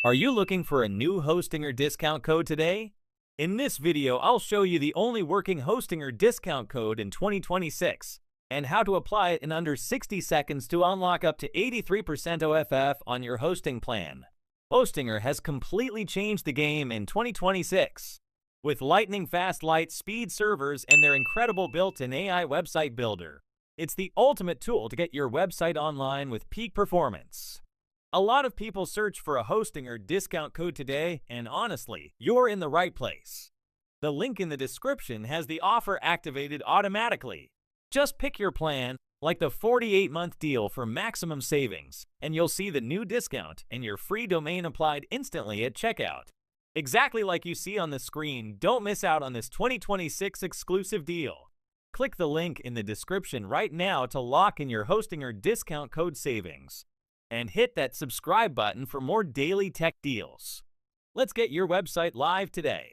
Are you looking for a new Hostinger discount code today? In this video, I'll show you the only working Hostinger discount code in 2026 and how to apply it in under 60 seconds to unlock up to 83% OFF on your hosting plan. Hostinger has completely changed the game in 2026. With lightning-fast light speed servers and their incredible built-in AI website builder, it's the ultimate tool to get your website online with peak performance. A lot of people search for a Hostinger discount code today, and honestly, you're in the right place. The link in the description has the offer activated automatically. Just pick your plan, like the 48-month deal for maximum savings, and you'll see the new discount and your free domain applied instantly at checkout. Exactly like you see on the screen, don't miss out on this 2026 exclusive deal. Click the link in the description right now to lock in your Hostinger discount code savings. And hit that subscribe button for more daily tech deals. Let's get your website live today.